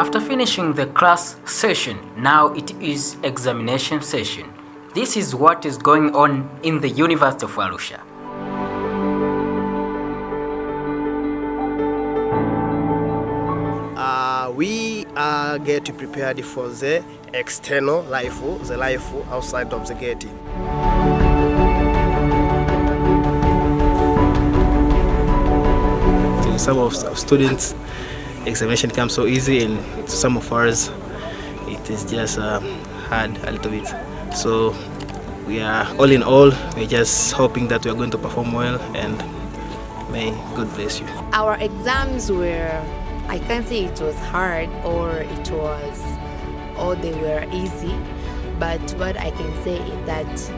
After finishing the class session, now it is examination session. This is what is going on in the University of Arusha. We are getting prepared for the external life, the life outside of the gate. To some of students, examination comes so easy, and to some of us, it is just hard a little bit. So we are all in all, we're just hoping that we are going to perform well, and may God bless you. Our exams were, I can't say it was hard or they were easy, but what I can say is that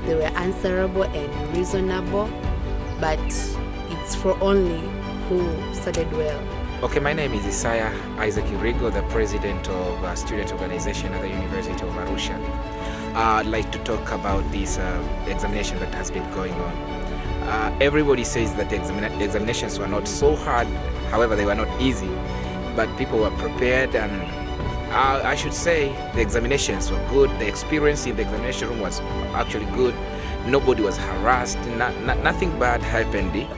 they were answerable and reasonable, but it's for only who studied well. Okay, my name is Isaiah Isaac Irigo, the president of student organization at the University of Arusha. I'd like to talk about this examination that has been going on. Everybody says that the examinations were not so hard, however they were not easy, but people were prepared, and I should say the examinations were good. The experience in the examination room was actually good. Nobody was harassed, nothing bad happened.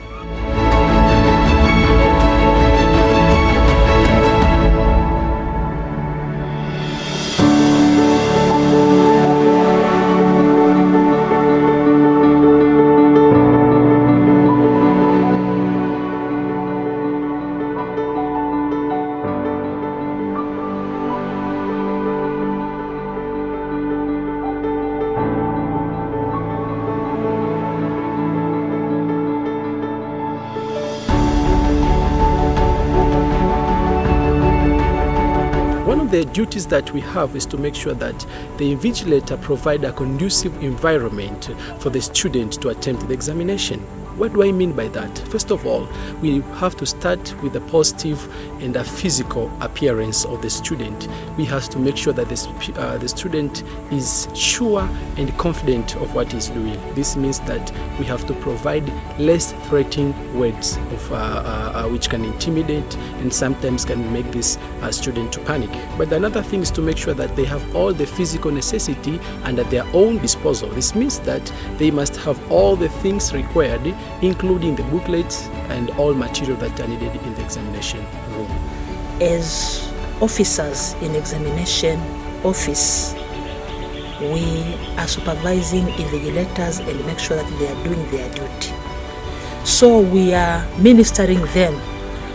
The duties that we have is to make sure that the invigilator provide a conducive environment for the student to attempt the examination. What do I mean by that? First of all, we have to start with a positive and a physical appearance of the student. We have to make sure that the student is sure and confident of what he's doing. This means that we have to provide less threatening words which can intimidate and sometimes can make this student to panic. But another thing is to make sure that they have all the physical necessity and at their own disposal. This means that they must have all the things required, including the booklets and all material that are needed in the examination room. As officers in examination office, we are supervising invigilators and make sure that they are doing their duty. So we are ministering them,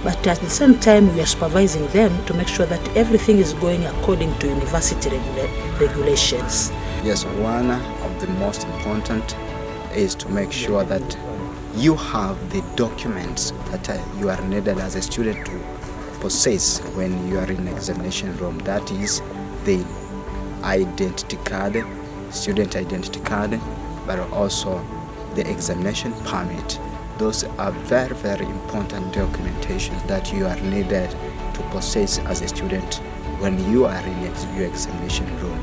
but at the same time we are supervising them to make sure that everything is going according to university regulations. Yes, one of the most important is to make sure that you have the documents that you are needed as a student to possess when you are in examination room. That is the identity card, student identity card, but also the examination permit. Those are very, very important documentations that you are needed to possess as a student when you are in your examination room.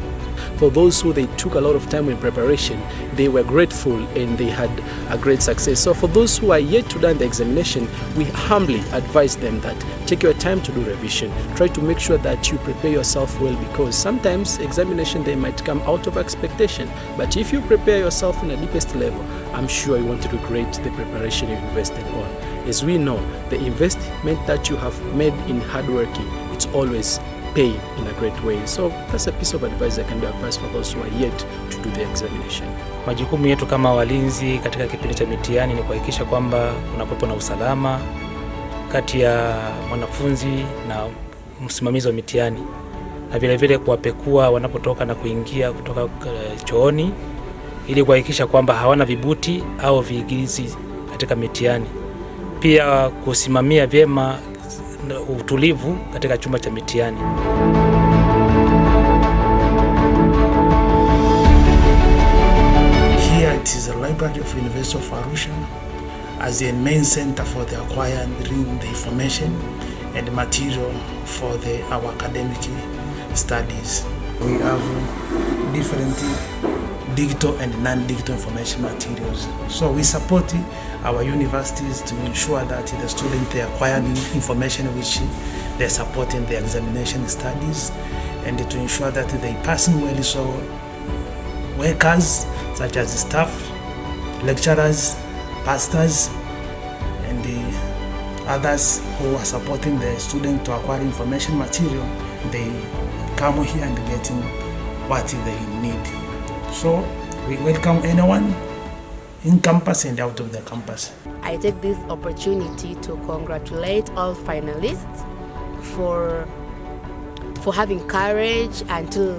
For those who they took a lot of time in preparation, they were grateful and they had a great success. So for those who are yet to do the examination, we humbly advise them that take your time to do revision. Try to make sure that you prepare yourself well, because sometimes examination they might come out of expectation. But if you prepare yourself in the deepest level, I'm sure you want to regret the preparation you invested on. As we know, the investment that you have made in hard working, it's always pay in a great way. So that's a piece of advice I can be advised for those who are yet to do the examination. Majukumu yetu kama walinzi katika kipindi cha mitihani ni kuhakikisha kwamba kunakuwepo na usalama kati ya mwanafunzi na msimamizi wa mitihani, na vile vile kuwapekua wanapotoka na kuingia kutoka chooni ili kuhakikisha kwamba hawana vibuti au viigilizi katika mitihani. Pia kusimamia vyema utulivu katika chumba cha mitihani. Here it is the Library of University of Arusha as the main center for the acquiring the information and material for our academic studies. We have different digital and non-digital information materials. So we support our universities to ensure that the students they acquire information which they're supporting their examination studies, and to ensure that they passing well. So workers such as staff, lecturers, pastors, and the others who are supporting the student to acquire information material, they come here and getting what they need. So we welcome anyone in campus and out of the campus. I take this opportunity to congratulate all finalists for having courage until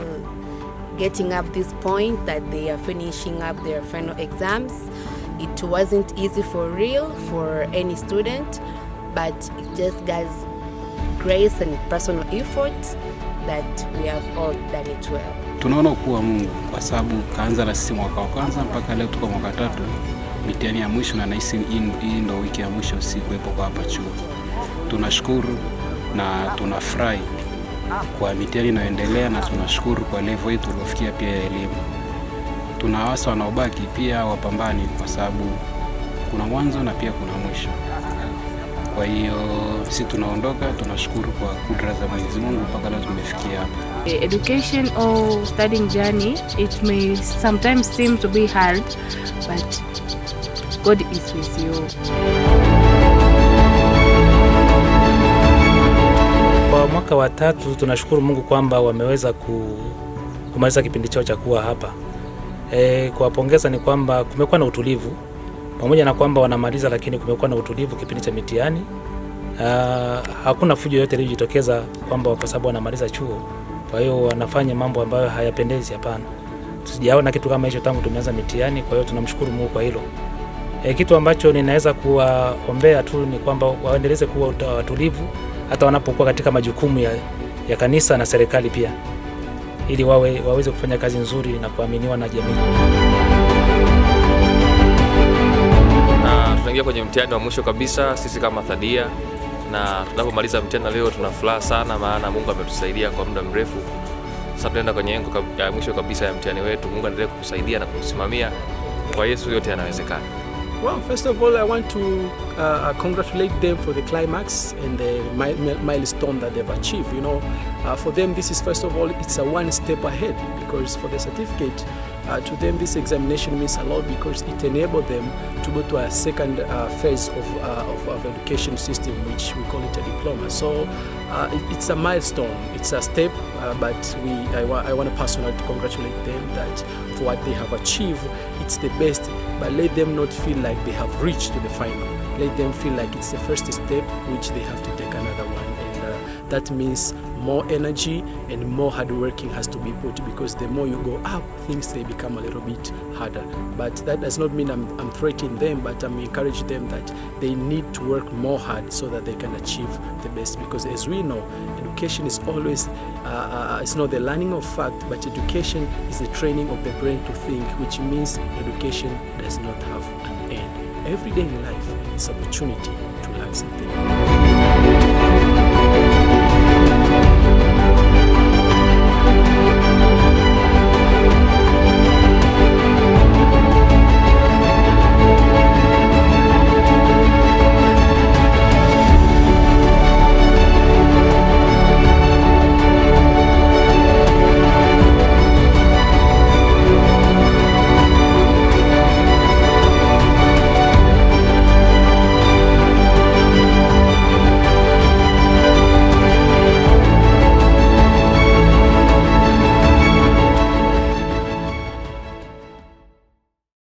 getting up this point that they are finishing up their final exams. It wasn't easy for real for any student, but it just guys grace and personal effort that we have all done it well. Tunaona kuwa Mungu kwa sababu kaanza na sisi mwaka wa kwanza mpaka leo tuko mwaka 3, mitihani ya mwisho, na nahisi hii ndio wiki ya mwisho sikuwepo kwa hapa chuo. Tunashukuru na tunafurahi kwa mitihani inayoendelea, na tunashukuru kwa level yetu tuliofikia pia ya elimu. Tunawasa wanaobaki pia wapambani kwa sababu kuna mwanzo na pia kuna mwisho. Kwa hiyo sisi tunaondoka, tunashukuru kwa kudra za Mwenyezi Mungu mpaka leo tumefikia hapa. The education or studying journey, it may sometimes seem to be hard, but God is with you. Kwa mwaka wa 3 tunashukuru Mungu kwamba wameweza kumaliza kipindi chao cha kuwa hapa. Kuwapongeza ni kwamba kumekuwa na utulivu. Pamoja na kwamba wanamaliza, lakini kumekuwa na utulivu kipindi cha mitihani. Hakuna fujo yote iliyojitokeza kwamba kwa sababu wanamaliza chuo, kwa hiyo wanafanya mambo ambayo hayapendezi. Hapana, sijaona kitu kama hicho tangu tumeanza mitihani. Kwa hiyo tunamshukuru Mungu kwa hilo. Kitu ambacho ninaweza kuwaombea tu ni kwamba waendeleze kuwa watulivu hata wanapokuwa katika majukumu ya kanisa na serikali pia, ili waweze kufanya kazi nzuri na kuaminiwa na jamii. Na tunaingia kwenye mtihani wa mwisho kabisa sisi kama Thadia, na tunapomaliza mtihani leo tuna furaha sana, maana Mungu ametusaidia kwa muda mrefu. Sasa tunaenda kwenye engo ya mwisho kabisa ya mtihani wetu. Mungu aendelee kutusaidia na kutusimamia. Kwa Yesu yote yanawezekana. Well, first of all, I want to congratulate them for the climax and the milestone that they've achieved. You know, for them, this is first of all, it's a one step ahead, because for the certificate, to them, this examination means a lot because it enabled them to go to a second phase of education system, which we call it a diploma. So it's a milestone, it's a step, but I want to personally congratulate them that for what they have achieved. It's the best, but let them not feel like they have reached to the final. Let them feel like it's the first step, which they have to take another one. And that means more energy and more hard working has to be put, because the more you go up, things they become a little bit harder. But that does not mean I'm threatening them, but I'm encouraging them that they need to work more hard so that they can achieve the best. Because as we know, education is always, it's not the learning of fact, but education is the training of the brain to think, which means education does not have an end. Every day in life is an opportunity to learn something.